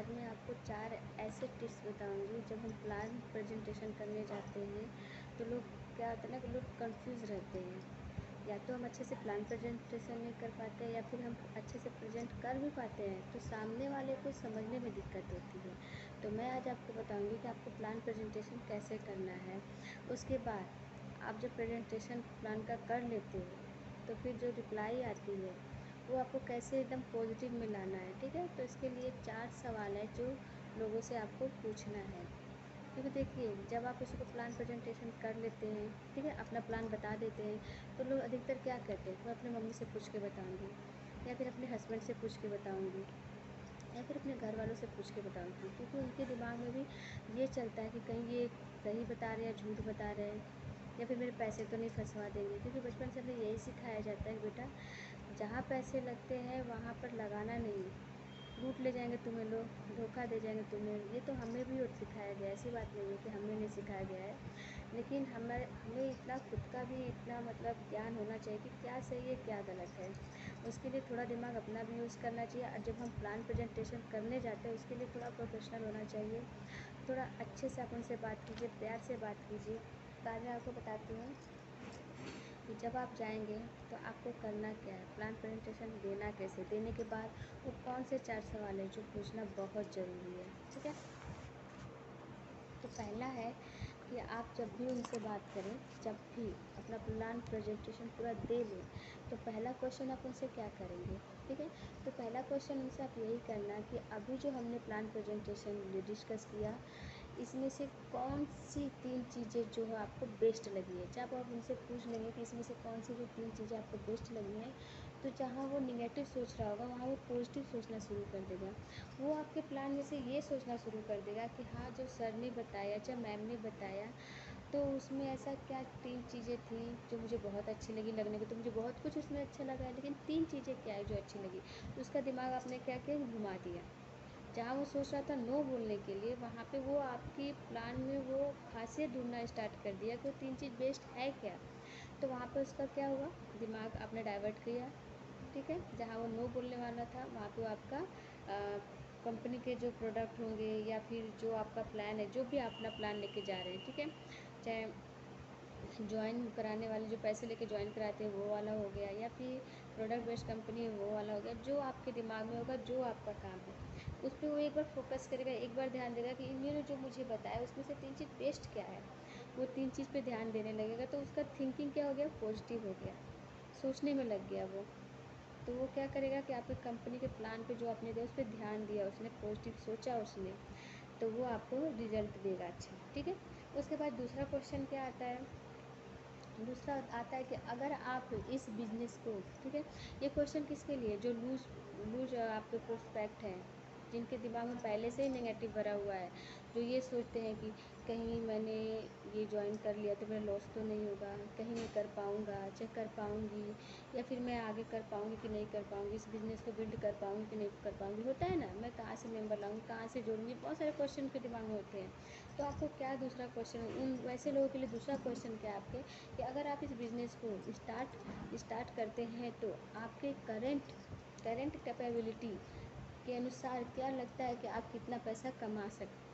आज मैं आपको 4 ऐसे टिप्स बताऊंगी। जब हम प्लान प्रेजेंटेशन करने जाते हैं तो लोग क्या होता है ना कि लोग कंफ्यूज रहते हैं। या तो हम अच्छे से प्लान प्रेजेंटेशन नहीं कर पाते हैं या फिर हम अच्छे से प्रेजेंट कर भी पाते हैं तो सामने वाले को समझने में दिक्कत होती है। तो मैं आज आपको बताऊंगी कि आपको प्लान प्रेजेंटेशन कैसे करना है। उसके बाद आप जब प्रेजेंटेशन प्लान का कर लेते हो तो फिर जो रिप्लाई आती है वो आपको कैसे एकदम पॉजिटिव में लाना है। ठीक है, तो इसके लिए 4 सवाल है जो लोगों से आपको पूछना है। क्योंकि देखिए, जब आप किसी को प्लान प्रेजेंटेशन कर लेते हैं, ठीक है, अपना प्लान बता देते हैं तो लोग अधिकतर क्या कहते हैं, मैं अपनी मम्मी से पूछ के बताऊंगी, या फिर अपने हस्बैंड से पूछ के बताऊंगी, या फिर अपने घर वालों से पूछ के बताऊंगी। क्योंकि उनके दिमाग में भी ये चलता है कि कहीं ये सही बता रहे हैं या झूठ बता रहे हैं, या फिर मेरे पैसे तो नहीं फंसवा देंगे। क्योंकि बचपन से हमें यही सिखाया जाता है कि बेटा, जहाँ पैसे लगते हैं वहाँ पर लगाना नहीं, लूट ले जाएंगे तुम्हें लोग, धोखा दे जाएंगे तुम्हें। ये तो हमें भी सिखाया गया है, ऐसी बात नहीं है कि हमें नहीं सिखाया गया है। लेकिन हमें इतना खुद का भी इतना मतलब ज्ञान होना चाहिए कि क्या सही है क्या गलत है। उसके लिए थोड़ा दिमाग अपना भी यूज़ करना चाहिए। और जब हम प्लान प्रेजेंटेशन करने जाते हैं उसके लिए थोड़ा प्रोफेशनल होना चाहिए। थोड़ा अच्छे से आप उनसे बात कीजिए, प्यार से बात कीजिए। तो आज मैं आपको बताती हूँ कि जब आप जाएंगे तो आपको करना क्या है, प्लान प्रेजेंटेशन देना कैसे, देने के बाद वो कौन से 4 सवाल है जो पूछना बहुत ज़रूरी है। ठीक है, तो पहला है कि आप जब भी उनसे बात करें, जब भी अपना प्लान प्रेजेंटेशन पूरा दे लें तो पहला क्वेश्चन आप उनसे क्या करेंगे। ठीक है, तो पहला क्वेश्चन उनसे आप यही करना कि अभी जो हमने प्लान प्रेजेंटेशन डिस्कस किया, इसमें से कौन सी 3 चीज़ें जो है आपको बेस्ट लगी है। जब आप उनसे पूछ लेंगे कि इसमें से कौन सी जो 3 चीज़ें आपको बेस्ट लगी हैं, तो जहाँ वो निगेटिव सोच रहा होगा वहाँ वो पॉजिटिव सोचना शुरू कर देगा। वो आपके प्लान में से ये सोचना शुरू कर देगा कि हाँ, जो सर ने बताया, जब मैम ने बताया, तो उसमें ऐसा क्या 3 चीज़ें थी जो मुझे बहुत अच्छी लगी। लगने को तो मुझे बहुत कुछ उसमें अच्छा लगा है, लेकिन 3 चीज़ें क्या है जो अच्छी लगी। तो उसका दिमाग आपने क्या किया, घुमा दिया। जहाँ वो सोच रहा था नो बोलने के लिए, वहाँ पे वो आपकी प्लान में वो खासियत ढूंढना स्टार्ट कर दिया कि वो 3 चीज़ बेस्ट है क्या। तो वहाँ पे उसका क्या हुआ, दिमाग आपने डाइवर्ट किया। ठीक है, जहाँ वो नो बोलने वाला था वहाँ पे वो आपका कंपनी के जो प्रोडक्ट होंगे या फिर जो आपका प्लान है, जो भी आप अपना प्लान लेके जा रहे हैं, ठीक है, चाहे ज्वाइन कराने वाले जो पैसे लेके ज्वाइन कराते हैं वो वाला हो गया, या फिर प्रोडक्ट बेस्ड कंपनी है वो वाला हो गया, जो आपके दिमाग में होगा, जो आपका काम है उस पर वो एक बार फोकस करेगा, एक बार ध्यान देगा कि इन्होंने जो मुझे बताया उसमें से 3 चीज़ बेस्ट क्या है। वो 3 चीज़ पे ध्यान देने लगेगा तो उसका थिंकिंग क्या हो गया, पॉजिटिव हो गया, सोचने में लग गया वो। तो वो क्या करेगा कि आपके कंपनी के प्लान पे जो आपने दिया उस पर ध्यान दिया, उसने पॉजिटिव सोचा उसने, तो वो आपको रिजल्ट देगा अच्छा। ठीक है, उसके बाद दूसरा क्वेश्चन क्या आता है, दूसरा आता है कि अगर आप इस बिज़नेस को, ठीक है, ये क्वेश्चन किसके लिए, जो लूज लूज आपके प्रोस्पेक्ट हैं, जिनके दिमाग में पहले से ही नेगेटिव भरा हुआ है, जो ये सोचते हैं कि कहीं मैंने ये ज्वाइन कर लिया तो मेरा लॉस तो नहीं होगा, कहीं मैं कर पाऊँगा, चाहे कर पाऊँगी, या फिर मैं आगे कर पाऊँगी कि नहीं कर पाऊँगी, इस बिज़नेस को बिल्ड कर पाऊँगी कि नहीं कर पाऊँगी, होता है ना, मैं कहाँ से मेंबर लाऊँगी, कहाँ से जोड़ूँगी, बहुत सारे क्वेश्चन के दिमाग में होते हैं। तो आपको क्या दूसरा क्वेश्चन, उन वैसे लोगों के लिए दूसरा क्वेश्चन क्या है आपके, कि अगर आप इस बिज़नेस को स्टार्ट करते हैं तो आपके करेंट कैपेबिलिटी के अनुसार क्या लगता है कि आप कितना पैसा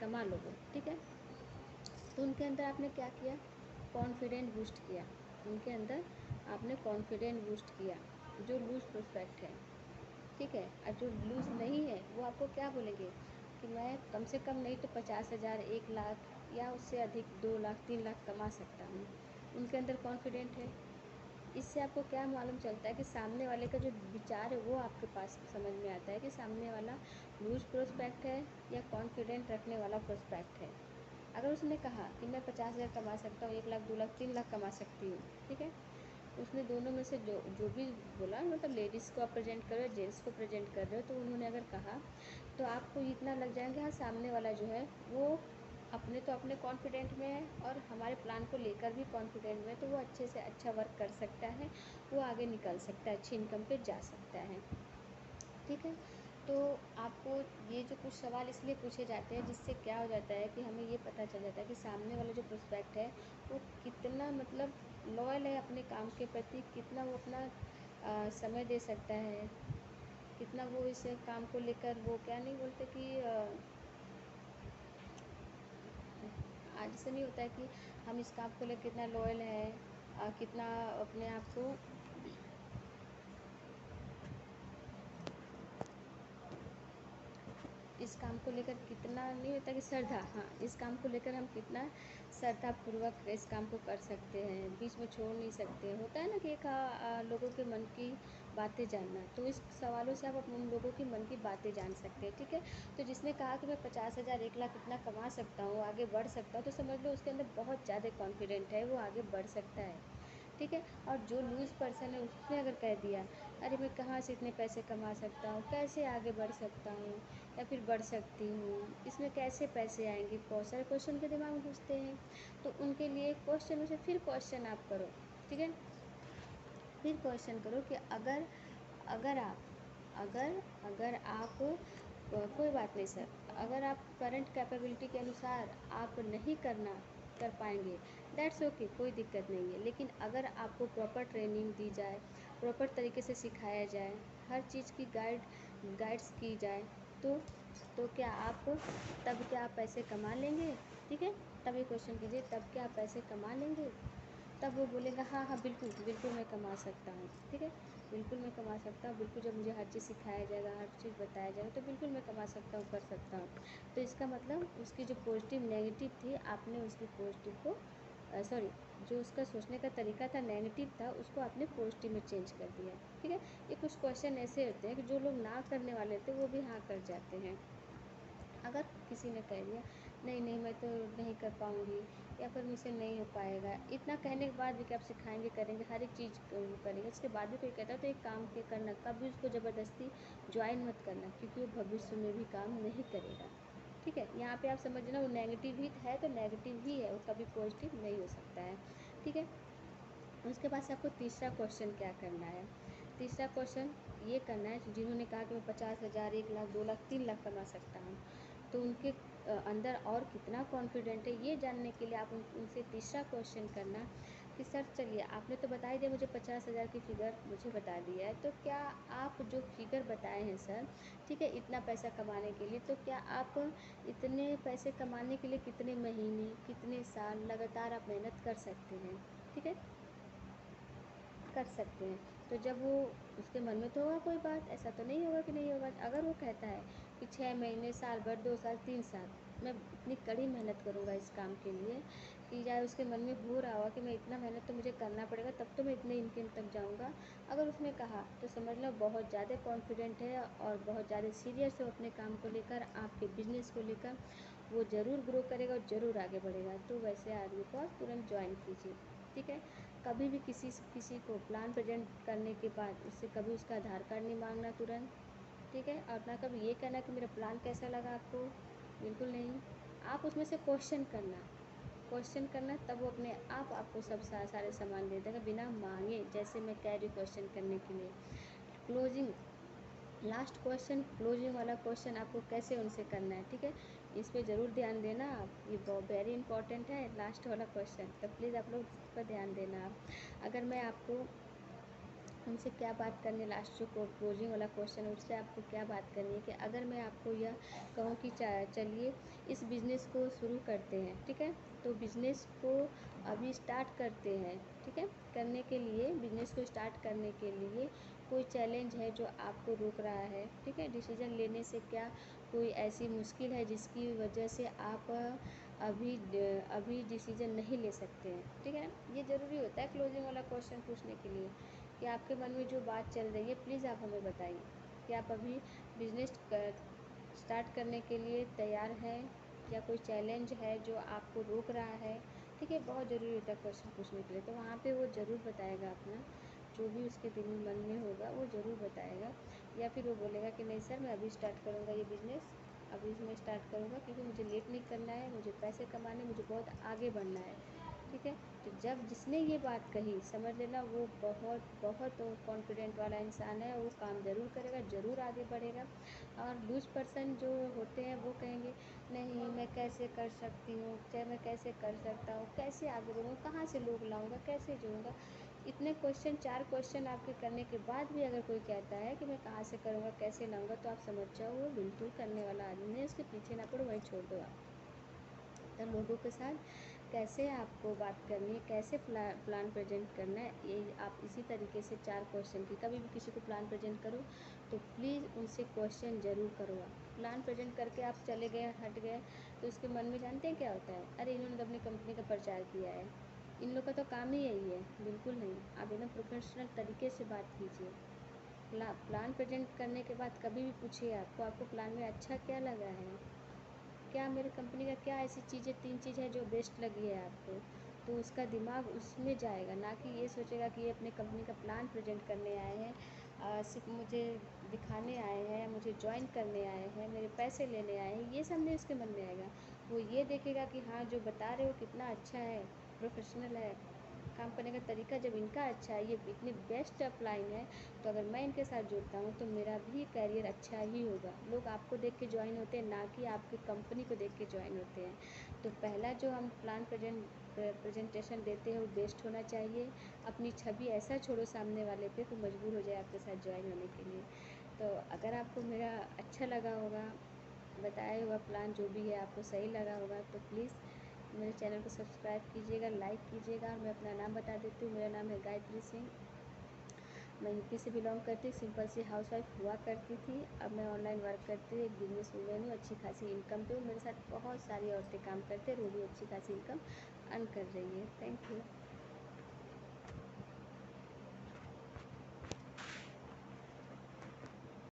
कमा लोगे। ठीक है, तो उनके अंदर आपने क्या किया, कॉन्फिडेंट बूस्ट किया। उनके अंदर आपने कॉन्फिडेंट बूस्ट किया, जो लूज प्रोस्पेक्ट है। ठीक है, और जो लूज नहीं है वो आपको क्या बोलेंगे कि मैं कम से कम नहीं तो 50,000, 1 लाख या उससे अधिक 2 लाख 3 लाख कमा सकता हूँ। उनके अंदर कॉन्फिडेंट है। इससे आपको क्या मालूम चलता है कि सामने वाले का जो विचार है वो आपके पास समझ में आता है कि सामने वाला लूज प्रोस्पेक्ट है या कॉन्फिडेंट रखने वाला प्रोस्पेक्ट है। अगर उसने कहा कि मैं 50,000 कमा सकता हूँ, 1 लाख, 2 लाख, 3 लाख कमा सकती हूँ, ठीक है, उसने दोनों में से जो जो भी बोला, मतलब लेडीज़ को आप प्रेजेंट कर रहे हो, जेंट्स को प्रेजेंट कर रहे हो, तो उन्होंने अगर कहा तो आपको इतना लग जाएगा, हाँ, सामने वाला जो है वो अपने कॉन्फिडेंट में है और हमारे प्लान को लेकर भी कॉन्फिडेंट में है, तो वो अच्छे से अच्छा वर्क कर सकता है, वो आगे निकल सकता है, अच्छी इनकम पे जा सकता है। ठीक है, तो आपको ये जो कुछ सवाल इसलिए पूछे जाते हैं जिससे क्या हो जाता है कि हमें ये पता चल जाता है कि सामने वाला जो प्रोस्पेक्ट है वो कितना मतलब लॉयल है अपने काम के प्रति, कितना वो अपना समय दे सकता है, कितना वो इस काम को लेकर वो क्या नहीं बोलते कि आज से नहीं होता है कि हम इस काम को लेकर कितना लॉयल है, कितना अपने आप को इस काम को लेकर कितना नहीं होता कि श्रद्धा, हाँ इस काम को लेकर हम कितना श्रद्धापूर्वक इस काम को कर सकते हैं, बीच में छोड़ नहीं सकते। होता है ना कि एक लोगों के मन की बातें जानना, तो इस सवालों से आप उन लोगों की मन की बातें जान सकते हैं। ठीक है, तो जिसने कहा कि मैं 50,000 1 लाख इतना कमा सकता हूँ, आगे बढ़ सकता हूँ, तो समझ लो उसके अंदर बहुत ज़्यादा कॉन्फिडेंट है, वो आगे बढ़ सकता है। ठीक है, और जो लूज़ पर्सन है उसने अगर कह दिया अरे मैं कहाँ से इतने पैसे कमा सकता हूँ, कैसे आगे बढ़ सकता हूँ या फिर बढ़ सकती हूँ, इसमें कैसे पैसे आएंगे, बहुत सारे क्वेश्चन के दिमाग में घुसते हैं। तो उनके लिए क्वेश्चन में से फिर क्वेश्चन आप करो। ठीक है, फिर क्वेश्चन करो कि अगर अगर आप अगर अगर आप कोई बात नहीं सर, अगर आप करंट कैपेबिलिटी के अनुसार आप नहीं कर पाएंगे, दैट्स ओके, कोई दिक्कत नहीं है। लेकिन अगर आपको प्रॉपर ट्रेनिंग दी जाए, प्रॉपर तरीके से सिखाया जाए, हर चीज़ की गाइड्स की जाए, तो क्या आप तब क्या आप पैसे कमा लेंगे? ठीक है, तब ये क्वेश्चन कीजिए, तब क्या आप पैसे कमा लेंगे? तब वो बोलेगा हाँ हाँ बिल्कुल बिल्कुल मैं कमा सकता हूँ। ठीक है, बिल्कुल मैं कमा सकता हूँ, बिल्कुल जब मुझे हर चीज़ सिखाया जाएगा, हर चीज़ बताया जाएगा, तो बिल्कुल मैं कमा सकता हूँ, कर सकता हूँ। तो इसका मतलब उसकी जो पॉजिटिव नेगेटिव थी, आपने उसकी पॉजिटिव को सॉरी, जो उसका सोचने का तरीका था नेगेटिव था, उसको आपने पॉजिटिव में चेंज कर दिया। ठीक है, ये कुछ क्वेश्चन ऐसे होते हैं कि जो लोग ना करने वाले थे वो भी हाँ कर जाते हैं। अगर किसी ने कह दिया नहीं नहीं मैं तो नहीं कर पाऊँगी या फिर मुझसे नहीं हो पाएगा, इतना कहने के बाद भी कि आप सिखाएंगे, करेंगे, हर एक चीज़ वो करेंगे, उसके बाद भी कोई कहता है तो एक काम के करना, कभी उसको ज़बरदस्ती ज्वाइन मत करना, क्योंकि वो भविष्य में भी काम नहीं करेगा। ठीक है, यहाँ पे आप समझना वो नेगेटिव ही है तो नेगेटिव ही है, वो कभी पॉजिटिव नहीं हो सकता है। ठीक है, उसके बाद से आपको तीसरा क्वेश्चन क्या करना है? तीसरा क्वेश्चन ये करना है जिन्होंने कहा कि मैं 50,000 1 लाख 2 लाख 3 लाख कमा सकता हूँ, तो उनके अंदर और कितना कॉन्फिडेंट है ये जानने के लिए आप उनसे तीसरा क्वेश्चन करना कि सर चलिए आपने तो बता ही दिया मुझे 50,000 की फ़िगर मुझे बता दिया है, तो क्या आप जो फिगर बताए हैं सर, ठीक है, इतना पैसा कमाने के लिए, तो क्या आप इतने पैसे कमाने के लिए कितने महीने, कितने साल लगातार आप मेहनत कर सकते हैं? ठीक है, कर सकते हैं। तो जब वो उसके मन में तो होगा कोई बात, ऐसा तो नहीं होगा कि नहीं होगा। अगर वो कहता है कि 6 महीने, साल भर, 2 साल, 3 साल मैं इतनी कड़ी मेहनत करूँगा इस काम के लिए, कि या उसके मन में हो रहा होगा कि मैं इतना मेहनत तो मुझे करना पड़ेगा तब तो मैं इतने इनकम तक जाऊँगा। अगर उसने कहा तो समझ लो बहुत ज़्यादा कॉन्फिडेंट है और बहुत ज़्यादा सीरियस है अपने काम को लेकर, आपके बिज़नेस को लेकर। वो ज़रूर ग्रो करेगा और ज़रूर आगे बढ़ेगा। तो वैसे आदमी को आप तुरंत ज्वाइन कीजिए। ठीक है, कभी भी किसी को प्लान प्रेजेंट करने के बाद उससे कभी उसका आधार कार्ड नहीं मांगना तुरंत। ठीक है, और ना कभी ये कहना कि मेरा प्लान कैसा लगा आपको, बिल्कुल नहीं। आप उसमें से क्वेश्चन करना, तब वो अपने आप आपको सब सारे सामान दे देगा बिना मांगे, जैसे मैं कह रही हूँ क्वेश्चन करने के लिए। क्लोजिंग, लास्ट क्वेश्चन, क्लोजिंग वाला क्वेश्चन आपको कैसे उनसे करना है। ठीक है, इस पे ज़रूर ध्यान देना आप, ये बहुत वेरी इंपॉर्टेंट है लास्ट वाला क्वेश्चन, तो प्लीज़ आप लोग इस पर ध्यान देना आप। अगर मैं आपको उनसे क्या बात करनी, लास्ट जो क्लोजिंग वाला क्वेश्चन है उससे आपको क्या बात करनी है कि अगर मैं आपको यह कहूँ कि चलिए इस बिज़नेस को शुरू करते हैं, ठीक है, तो बिज़नेस को अभी स्टार्ट करते हैं। ठीक है, करने के लिए बिज़नेस को स्टार्ट करने के लिए कोई चैलेंज है जो आपको रोक रहा है? ठीक है, डिसीज़न लेने से क्या कोई ऐसी मुश्किल है जिसकी वजह से आप अभी डिसीज़न नहीं ले सकते हैं? ठीक है ना, ये ज़रूरी होता है क्लोजिंग वाला क्वेश्चन पूछने के लिए कि आपके मन में जो बात चल रही है प्लीज़ आप हमें बताइए कि आप अभी बिज़नेस स्टार्ट करने के लिए तैयार हैं या कोई चैलेंज है जो आपको रोक रहा है। ठीक है, बहुत ज़रूरी होता है क्वेश्चन पूछने के लिए, तो वहाँ पे वो ज़रूर बताएगा अपना जो भी उसके दिल में मन में होगा वो ज़रूर बताएगा। या फिर वो बोलेगा कि नहीं सर मैं अभी स्टार्ट करूँगा ये बिज़नेस, अभी इसमें स्टार्ट करूँगा क्योंकि मुझे लेट नहीं करना है, मुझे पैसे कमाने, मुझे बहुत आगे बढ़ना है। ठीक है, तो जब जिसने ये बात कही समझ लेना वो बहुत बहुत कॉन्फिडेंट वाला इंसान है, वो काम ज़रूर करेगा, ज़रूर आगे बढ़ेगा। और लूज पर्सन जो होते हैं वो कहेंगे नहीं मैं कैसे कर सकती हूँ, चाहे मैं कैसे कर सकता हूँ, कैसे आगे बढ़ूँगा, कहाँ से लोग लाऊँगा, कैसे जोड़ूँगा। इतने क्वेश्चन 4 क्वेश्चन आपके करने के बाद भी अगर कोई कहता है कि मैं कहाँ से करूँगा, कैसे लाऊँगा, तो आप समझ जाओ वो बिल्कुल करने वाला आदमी है, उसके पीछे ना पड़ो, वहीं छोड़ दो आप। तो लोगों के साथ कैसे आपको बात करनी है, कैसे प्लान प्रेजेंट करना है, ये आप इसी तरीके से 4 क्वेश्चन की कभी भी किसी को प्लान प्रेजेंट करो तो प्लीज़ उनसे क्वेश्चन ज़रूर करो। आप प्लान प्रेजेंट करके आप चले गए, हट गए, तो उसके मन में जानते हैं क्या होता है, अरे इन्होंने तो अपनी कंपनी का प्रचार किया है, इन लोग का तो काम ही यही है। बिल्कुल नहीं, आप एकदम प्रोफेशनल तरीके से बात कीजिए। प्लान प्रेजेंट करने के बाद कभी भी पूछिए आपको प्लान में अच्छा क्या लगा है, क्या मेरे कंपनी का क्या ऐसी चीज़ें 3 चीज़ है जो बेस्ट लगी है आपको, तो उसका दिमाग उसमें जाएगा, ना कि ये सोचेगा कि ये अपने कंपनी का प्लान प्रेजेंट करने आए हैं, सिर्फ मुझे दिखाने आए हैं, मुझे ज्वाइन करने आए हैं, मेरे पैसे लेने आए हैं, ये सब नहीं उसके मन में आएगा। वो ये देखेगा कि हाँ जो बता रहे हो कितना अच्छा है, प्रोफेशनल है, काम करने का तरीका जब इनका अच्छा है, ये इतनी बेस्ट अपलाइन है, तो अगर मैं इनके साथ जुड़ता हूँ तो मेरा भी करियर अच्छा ही होगा। लोग आपको देख के ज्वाइन होते हैं, ना कि आपकी कंपनी को देख के ज्वाइन होते हैं। तो पहला जो हम प्रेजेंटेशन देते हैं वो बेस्ट होना चाहिए। अपनी छवि ऐसा छोड़ो सामने वाले पे कि मजबूर हो जाए आपके साथ ज्वाइन होने के लिए। तो अगर आपको मेरा अच्छा लगा होगा, बताया हुआ प्लान जो भी है आपको सही लगा होगा, तो प्लीज़ मेरे चैनल को सब्सक्राइब कीजिएगा, लाइक कीजिएगा। और मैं अपना नाम बता देती हूँ, मेरा नाम है गायत्री सिंह। मैं यूपी से बिलोंग करती हूँ, सिंपल सी हाउसवाइफ हुआ करती थी। अब मैं ऑनलाइन वर्क करती हूँ, एक बिजनेस वूमेन हूँ, अच्छी खासी इनकम पे हूँ। मेरे साथ बहुत सारी औरतें काम करते हैं और वो भी अच्छी खासी इनकम अर्न कर रही है। Thank you.